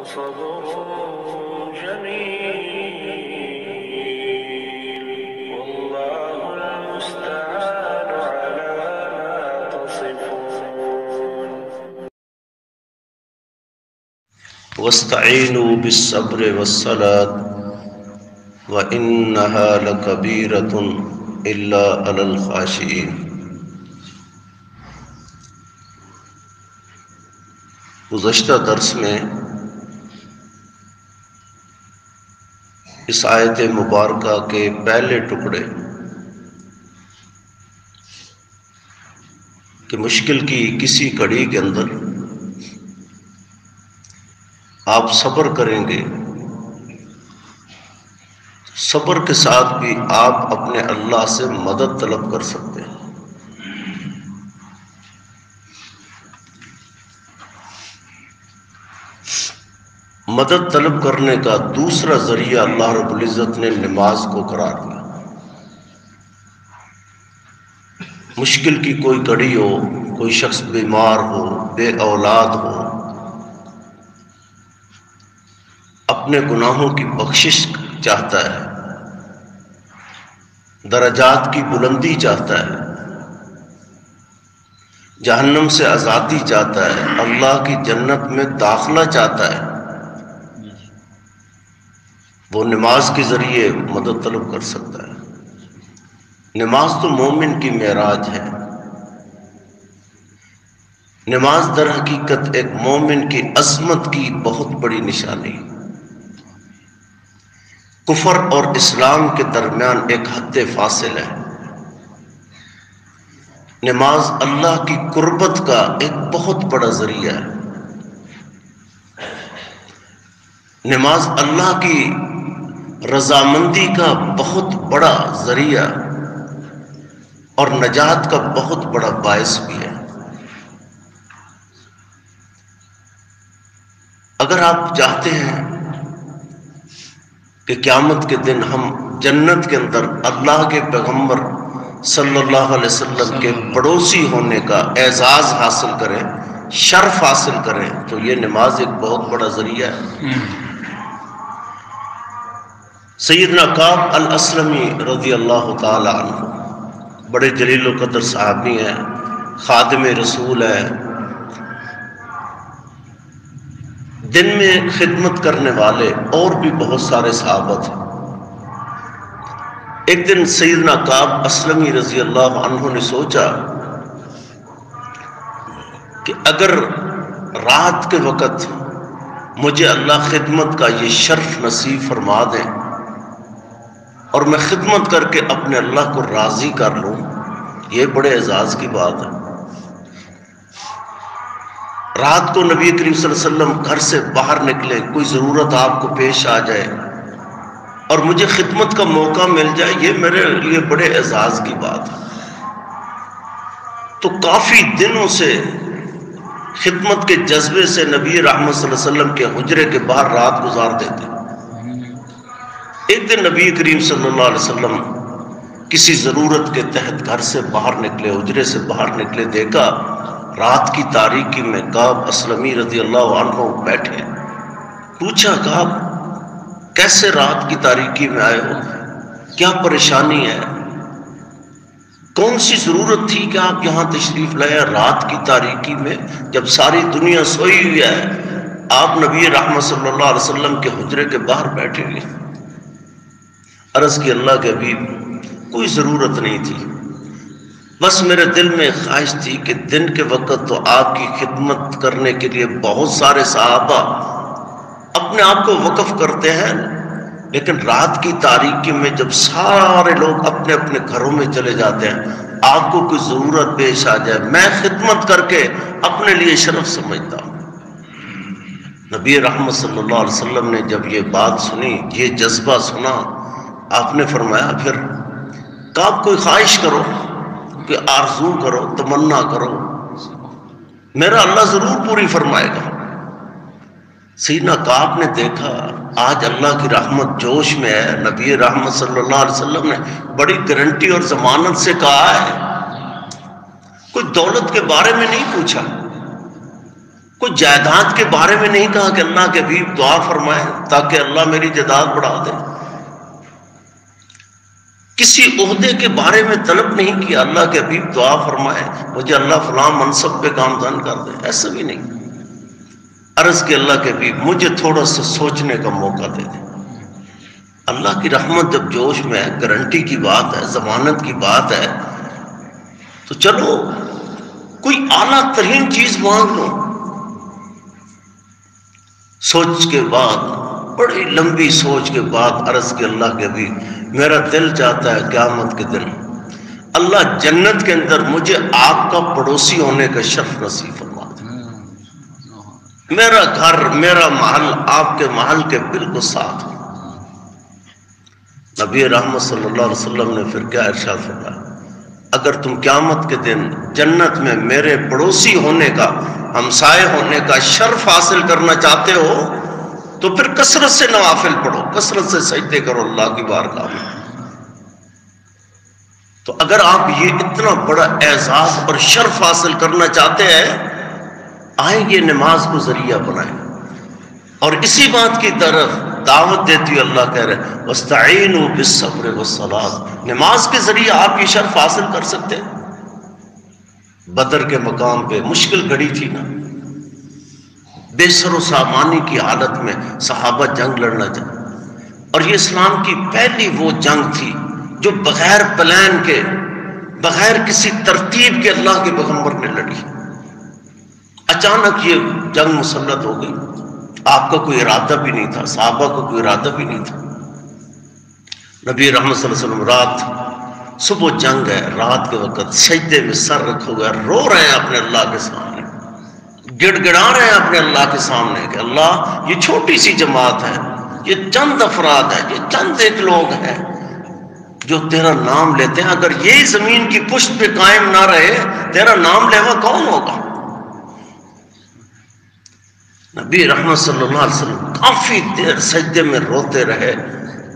صبر جميل والله المستعان على ما تصفون واستعینوا بالصبر والصلاة وإنها لكبيرة إلا على الخاشعين۔ گزشتہ درس میں اس آیت مبارکہ کے پہلے ٹکڑے کہ مشکل کی کسی کڑی کے اندر آپ صبر کریں گے، صبر کے ساتھ بھی آپ اپنے اللہ سے مدد طلب کر سکتے ہیں۔ مدد طلب کرنے کا دوسرا ذریعہ اللہ رب العزت نے نماز کو قرار دیا۔ مشکل کی کوئی کڑی ہو، کوئی شخص بیمار ہو، بے اولاد ہو، اپنے گناہوں کی بخشش چاہتا ہے، درجات کی بلندی چاہتا ہے، جہنم سے آزادی چاہتا ہے، اللہ کی جنت میں داخلہ چاہتا ہے، وہ نماز کے ذریعے مدد طلب کر سکتا ہے۔ نماز تو مومن کی معراج ہے۔ نماز در حقیقت ایک مومن کی عظمت کی بہت بڑی نشانی۔ کفر اور اسلام کے درمیان ایک حد فاصل ہے۔ نماز اللہ کی قربت کا ایک بہت بڑا ذریعہ ہے۔ نماز اللہ کی رضامندی کا بہت بڑا ذریعہ اور نجات کا بہت بڑا باعث بھی ہے۔ اگر آپ چاہتے ہیں کہ قیامت کے دن ہم جنت کے اندر اللہ کے پیغمبر صلی اللہ علیہ وسلم کے پڑوسی ہونے کا اعزاز حاصل کریں، شرف حاصل کریں، تو یہ نماز ایک بہت بڑا ذریعہ ہے۔ سیدنا کعب الاسلمی رضی اللہ تعالی عنہ بڑے جلیل القدر صحابی ہیں، خادم رسول ہیں، دن میں خدمت کرنے والے اور بھی بہت سارے صحابہ تھے۔ ایک دن سیدنا کعب اسلمی رضی اللہ عنہ نے سوچا کہ اگر رات کے وقت مجھے اللہ خدمت کا یہ شرف نصیب فرما دیں اور میں خدمت کر کے اپنے اللہ کو راضی کر لوں، یہ بڑے اعزاز کی بات ہے۔ رات کو نبی کریم صلی اللہ علیہ وسلم گھر سے باہر نکلے، کوئی ضرورت آپ کو پیش آ جائے اور مجھے خدمت کا موقع مل جائے، یہ میرے لیے بڑے اعزاز کی بات ہے۔ تو کافی دنوں سے خدمت کے جذبے سے نبی رحمت صلی اللہ علیہ وسلم کے حجرے کے باہر رات گزار دیتے۔ ایک دن نبی کریم صلی اللہ علیہ وسلم کسی ضرورت کے تحت گھر سے باہر نکلے، حجرے سے باہر نکلے، دیکھا رات کی تاریکی میں کعب اسلمی رضی اللہ عنہ بیٹھے۔ پوچھا کعب کیسے رات کی تاریکی میں آئے ہو؟ کیا پریشانی ہے؟ کون سی ضرورت تھی کہ آپ یہاں تشریف لائے رات کی تاریکی میں جب ساری دنیا سوئی ہوئی ہے؟ آپ نبی رحمت صلی اللہ علیہ وسلم کے حجرے کے باہر بیٹھے ہوئے۔ عرض کی اللہ کے حبیب کوئی ضرورت نہیں تھی، بس میرے دل میں خواہش تھی کہ دن کے وقت تو آپ کی خدمت کرنے کے لیے بہت سارے صحابہ اپنے آپ کو وقف کرتے ہیں، لیکن رات کی تاریکی میں جب سارے لوگ اپنے اپنے گھروں میں چلے جاتے ہیں، آپ کو کوئی ضرورت پیش آ جائے، میں خدمت کر کے اپنے لیے شرف سمجھتا ہوں۔ نبی رحمت صلی اللہ علیہ وسلم نے جب یہ بات سنی، یہ جذبہ سنا، آپ نے فرمایا پھر کعب کوئی خواہش کرو، کہ آرزو کرو، تمنا کرو، میرا اللہ ضرور پوری فرمائے گا۔ سیدنا کعب نے دیکھا آج اللہ کی رحمت جوش میں ہے، نبی رحمت صلی اللہ علیہ وسلم نے بڑی گارنٹی اور ضمانت سے کہا ہے، کوئی دولت کے بارے میں نہیں پوچھا، کوئی جائیداد کے بارے میں نہیں کہا کہ اللہ کے حبیب دعا فرمائے تاکہ اللہ میری جائیداد بڑھا دے. کسی عہدے کے بارے میں طلب نہیں کیا اللہ کے حبیب دعا فرمائے مجھے اللہ فلاں منصب پہ گامزن کر دے، ایسا بھی نہیں. عرض کہ اللہ کے حبیب مجھے تھوڑا سا سوچنے کا موقع دے دیں. اللہ کی رحمت جب جوش میں ہے، گارنٹی کی بات ہے، ضمانت کی بات ہے، تو چلو کوئی اعلیٰ ترین چیز مانگ لو. سوچ کے بعد، بڑی لمبی سوچ کے بعد عرض کہ اللہ کے حبیب میرا دل چاہتا ہے قیامت کے دن اللہ جنت کے اندر مجھے آپ کا پڑوسی ہونے کا شرف نصیب فرما دے. میرا گھر، میرا محل آپ کے محل کے بالکل ساتھ ہو. نبی رحمت صلی اللہ علیہ وسلم نے پھر کیا ارشاد فرمایا، اگر تم قیامت کے دن جنت میں میرے پڑوسی ہونے کا، ہمسائے ہونے کا شرف حاصل کرنا چاہتے ہو تو پھر کثرت سے نوافل پڑھو، کثرت سے سجدے کرو اللہ کی بارگاہ میں. تو اگر آپ یہ اتنا بڑا اعزاز اور شرف حاصل کرنا چاہتے ہیں، آئیں یہ نماز کو ذریعہ بنائیں. اور اسی بات کی طرف دعوت دیتی اللہ کہہ رہے وَاسْتَعِينُوا بِالصَّبْرِ وَالصَّلَاةِ، نماز کے ذریعے آپ یہ شرف حاصل کر سکتے ہیں. بدر کے مقام پہ مشکل گھڑی تھی نا، بے سر و سامانی کی حالت میں صحابہ جنگ لڑنا چاہتے، اور یہ اسلام کی پہلی وہ جنگ تھی جو بغیر پلان کے، بغیر کسی ترتیب کے اللہ کے پیغمبر نے لڑی. اچانک یہ جنگ مسلط ہو گئی، آپ کا کوئی ارادہ بھی نہیں تھا، صحابہ کا کوئی ارادہ بھی نہیں تھا. نبی رحمت صلی اللہ علیہ وسلم رات، صبح جنگ ہے، رات کے وقت سجدے میں سر رکھا ہوا ہے، رو رہے ہیں اپنے اللہ کے سامنے، گڑ گڑا رہے ہیں اپنے اللہ کے سامنے کہ اللہ یہ چھوٹی سی جماعت ہے، یہ چند افراد ہے، یہ چند ایک لوگ ہیں جو تیرا نام لیتے ہیں، اگر یہ زمین کی پشت پہ قائم نہ رہے تیرا نام لیوا کون ہوگا. نبی رحمت صلی اللہ علیہ وسلم کافی دیر سجدے میں روتے رہے،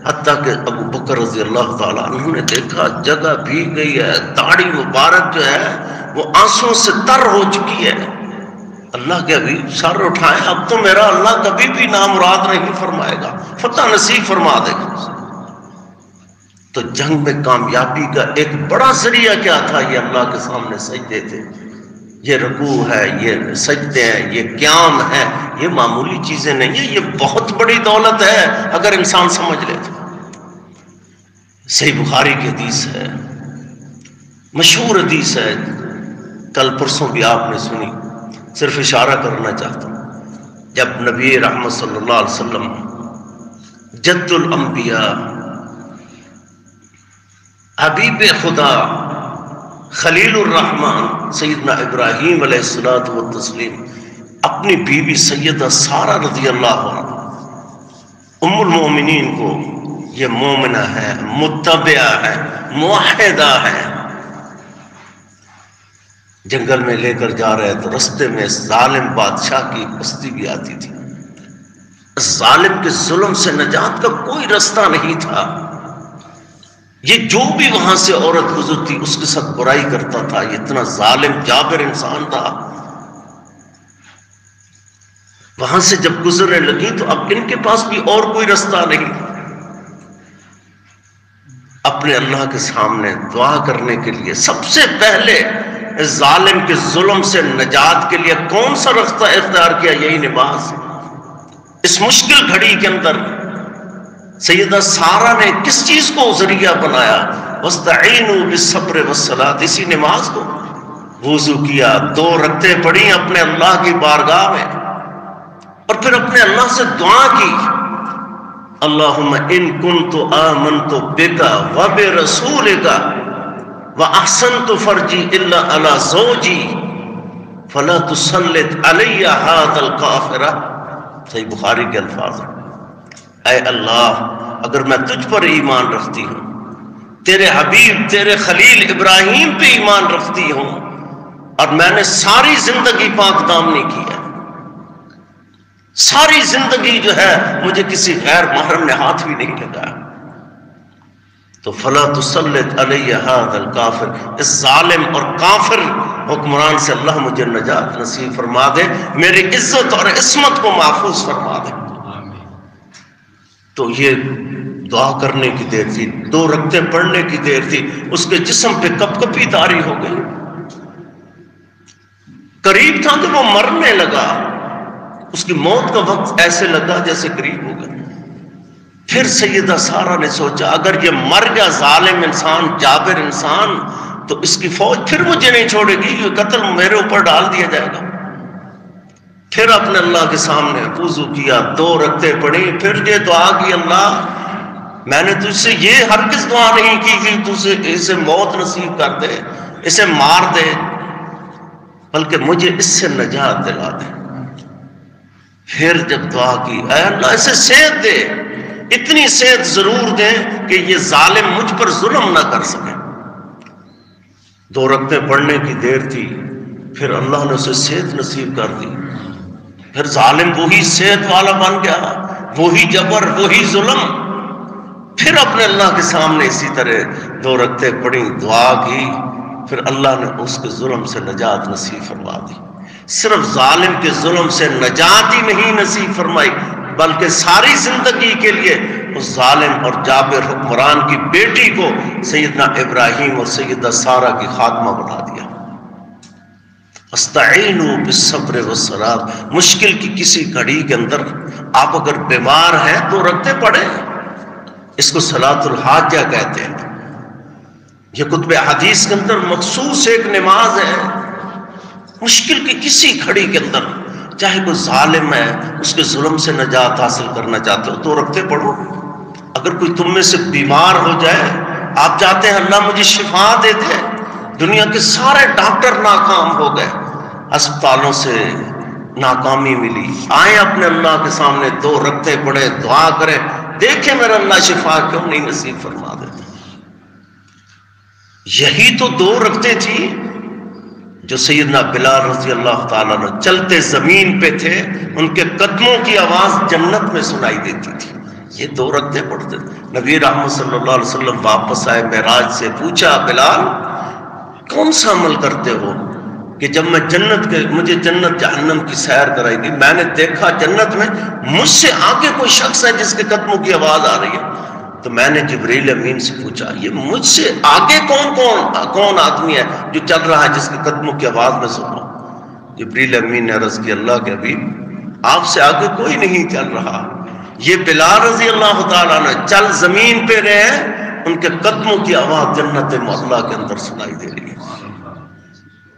حتیٰ کہ ابو بکر رضی اللہ تعالیٰ عنہ نے دیکھا جگہ بھیگ گئی ہے، داڑھی مبارک جو ہے وہ آنسوں سے تر ہو چکی ہے. اللہ کے حبیب سر اٹھائیں، اب تو میرا اللہ کبھی بھی نامراد نہیں فرمائے گا، فتح نصیب فرما دے گا. تو جنگ میں کامیابی کا ایک بڑا ذریعہ کیا تھا؟ یہ اللہ کے سامنے سجدے تھے، یہ رکوع ہے، یہ سجدے ہیں، یہ قیام ہے. یہ معمولی چیزیں نہیں ہیں، یہ بہت بڑی دولت ہے اگر انسان سمجھ لے تو. صحیح بخاری کی حدیث ہے، مشہور حدیث ہے، کل پرسوں بھی آپ نے سنی، صرف اشارہ کرنا چاہتا ہوں. جب نبی رحمت صلی اللہ علیہ وسلم جد الانبیاء، حبیب خدا، خلیل الرحمن سیدنا ابراہیم علیہ الصلوۃ والتسلیم، اپنی بیوی سیدہ سارہ رضی اللہ عنہ ام المومنین کو، یہ مومنہ ہے، متبعہ ہے، موحدہ ہے، جنگل میں لے کر جا رہے تو رستے میں ظالم بادشاہ کی بستی بھی آتی تھی. ظالم کے ظلم سے نجات کا کوئی رستہ نہیں تھا. یہ جو بھی وہاں سے عورت گزرتی اس کے ساتھ برائی کرتا تھا. یہ اتنا ظالم جابر انسان تھا. وہاں سے جب گزرنے لگی تو اب ان کے پاس بھی اور کوئی رستہ نہیں. اپنے اللہ کے سامنے دعا کرنے کے لیے سب سے پہلے ظالم کے ظلم سے نجات کے لیے کون سا راستہ اختیار کیا؟ یہی نماز. اس مشکل گھڑی کے اندر سیدہ سارہ نے کس چیز کو ذریعہ بنایا؟ وَاسْتَعِينُوا بِالصَّبْرِ وَالصَّلَاةِ، اسی نماز کو. وضو کیا، 2 رکعتیں پڑھی اپنے اللہ کی بارگاہ میں، اور پھر اپنے اللہ سے دعا کی، اللہم ان کنت آمنت بک وبرسولک واحسنت فرجی الا علی زوجی فلا تسلط علی ھذا الکافر. صحیح بخاری کے الفاظ ہیں، اے اللہ اگر میں تجھ پر ایمان رکھتی ہوں، تیرے حبیب تیرے خلیل ابراہیم پہ ایمان رکھتی ہوں، اور میں نے ساری زندگی پاک دامنی کی ہے، ساری زندگی جو ہے مجھے کسی غیر محرم نے ہاتھ بھی نہیں لگایا، تو فلا تسلط علی ھذا الکافر، اس ظالم اور کافر حکمران سے اللہ مجھے نجات نصیب فرما دے، میری عزت اور عصمت کو محفوظ فرما دے۔ تو یہ دعا کرنے کی دیر تھی، 2 رکعتیں پڑھنے کی دیر تھی، اس کے جسم پہ کپ کپی طاری ہو گئی، قریب تھا کہ وہ مرنے لگا، اس کی موت کا وقت ایسے لگا جیسے قریب ہو گیا۔ پھر سیدہ سارہ نے سوچا اگر یہ مر گیا ظالم انسان، جابر انسان، تو اس کی فوج پھر مجھے نہیں چھوڑے گی، یہ قتل میرے اوپر ڈال دیا جائے گا۔ پھر اپنے اللہ کے سامنے وضو کیا، 2 رکعتیں پڑھی، پھر یہ دعا کی اللہ میں نے تجھ سے یہ ہرگز دعا نہیں کی کہ تجھے اسے موت نصیب کر دے، اسے مار دے، بلکہ مجھے اس سے نجات دلا دے۔ پھر جب دعا کی اے اللہ اسے صحت دے، اتنی صحت ضرور دے کہ یہ ظالم مجھ پر ظلم نہ کر سکے۔ 2 رکعتیں پڑھنے کی دیر تھی، پھر اللہ نے اسے صحت نصیب کر دی، پھر ظالم وہی صحت والا بن گیا، وہی جبر، وہی ظلم۔ پھر اپنے اللہ کے سامنے اسی طرح 2 رکعتیں پڑھی، دعا کی، پھر اللہ نے اس کے ظلم سے نجات نصیب فرما دی۔ صرف ظالم کے ظلم سے نجات ہی نہیں نصیب فرمائی، بلکہ ساری زندگی کے لیے اس ظالم اور جابر حکمران کی بیٹی کو سیدنا ابراہیم اور سیدہ سارہ کی خاتمہ بنا دیا۔ استعینوا بالصبر والصلاۃ، مشکل کی کسی گھڑی کے اندر آپ اگر بیمار ہیں 2 رکعتیں پڑھیں، اس کو صلاۃ الحاجہ کہتے ہیں۔ یہ کتب حدیث کے اندر مخصوص ایک نماز ہے، مشکل کی کسی گھڑی کے اندر، چاہے کوئی ظالم ہے اس کے ظلم سے نجات حاصل کرنا چاہتے ہو 2 رکعتیں پڑھو۔ اگر کوئی تم میں سے بیمار ہو جائے، آپ چاہتے ہیں اللہ مجھے شفا دے دے، دنیا کے سارے ڈاکٹر ناکام ہو گئے، اسپتالوں سے ناکامی ملی، آئیں اپنے اللہ کے سامنے 2 رکعتیں پڑھے، دعا کریں، دیکھیں میرا اللہ شفا کیوں نہیں نصیب فرما دیتا۔ یہی تو 2 رکعتیں تھی جو سیدنا بلال رضی اللہ تعالیٰ عنہ چلتے زمین پہ تھے، ان کے قدموں کی آواز جنت میں سنائی دیتی تھی، یہ 2 رکعتیں پڑھتے تھے۔ نبی رحمت صلی اللہ علیہ وسلم واپس آئے معراج سے، پوچھا بلال کون سا عمل کرتے ہو کہ جب میں مجھے جنت جہنم کی سیر کرائی گئی، میں نے دیکھا جنت میں مجھ سے آگے کوئی شخص ہے جس کے قدموں کی آواز آ رہی ہے، تو میں نے جبریل امین سے پوچھا یہ مجھ سے آگے کون آدمی ہے جو چل رہا ہے جس کے قدموں کی آواز میں سن رہا ہوں؟ جبریل امین نے عرض کی اللہ کے حبیب آپ سے آگے کوئی نہیں چل رہا، یہ بلال رضی اللہ تعالیٰ نے چل زمین پہ رہے ہیں، ان کے قدموں کی آواز جنت معلیٰ کے اندر سنائی دے رہی ہے۔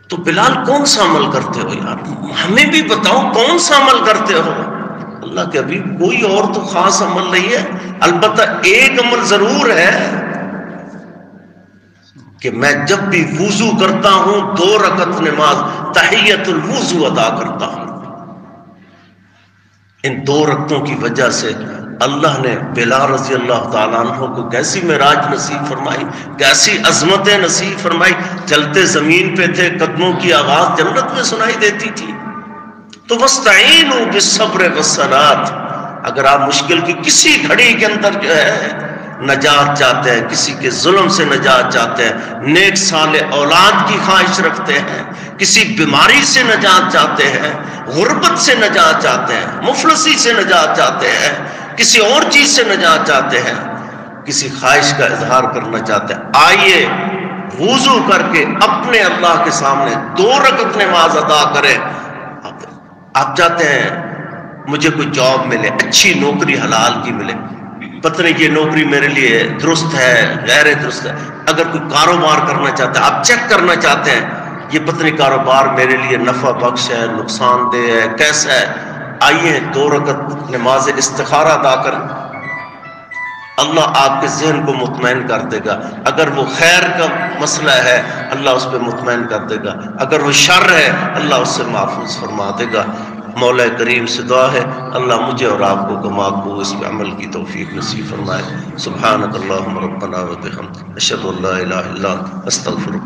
تو بلال کون سا عمل کرتے ہو یار، ہمیں بھی بتاؤ کون سا عمل کرتے ہو؟ اللہ کے حبیب کوئی اور تو خاص عمل نہیں ہے، البتہ ایک عمل ضرور ہے کہ میں جب بھی وضو کرتا ہوں 2 رکعت نماز تحیت الوضو ادا کرتا ہوں۔ ان 2 رکعتوں کی وجہ سے اللہ نے بلال رضی اللہ تعالیٰ عنہ کو کیسی معراج نصیب فرمائی، کیسی عظمتیں نصیب فرمائی، چلتے زمین پہ تھے، قدموں کی آواز جنت میں سنائی دیتی تھی۔ تو وَاسْتَعِينُوا بِالصَّبْرِ وَالصَّلَاةِ، اگر آپ مشکل کی کسی گھڑی کے اندر جو ہے نجات چاہتے ہیں، کسی کے ظلم سے نجات چاہتے ہیں، نیک صالح اولاد کی خواہش رکھتے ہیں، کسی بیماری سے نجات چاہتے ہیں، غربت سے نجات چاہتے ہیں، مفلسی سے نجات چاہتے ہیں، کسی اور چیز سے نجات چاہتے ہیں، کسی خواہش کا اظہار کرنا چاہتے ہیں، آئیے وضو کر کے اپنے اللہ کے سامنے 2 رکعت نماز ادا کریں۔ آپ چاہتے ہیں مجھے کوئی جاب ملے، اچھی نوکری حلال کی ملے، پتہ نہیں یہ نوکری میرے لیے درست ہے غیر درست ہے، اگر کوئی کاروبار کرنا چاہتے ہیں، آپ چیک کرنا چاہتے ہیں یہ پتہ نہیں کاروبار میرے لیے نفع بخش ہے نقصان دہ ہے کیسا ہے، آئیے 2 رکعت نماز استخارہ ادا کریں، اللہ آپ کے ذہن کو مطمئن کر دے گا۔ اگر وہ خیر کا مسئلہ ہے اللہ اس پہ مطمئن کر دے گا، اگر وہ شر ہے اللہ اس سے محفوظ فرما دے گا۔ مولا کریم سے دعا ہے اللہ مجھے اور آپ کو گماغ اس پہ عمل کی توفیق نصیب فرمائے۔ سبحانک اللہم ربنا و بحمدک، اشہد ان لا الہ الا انت، استغفرک۔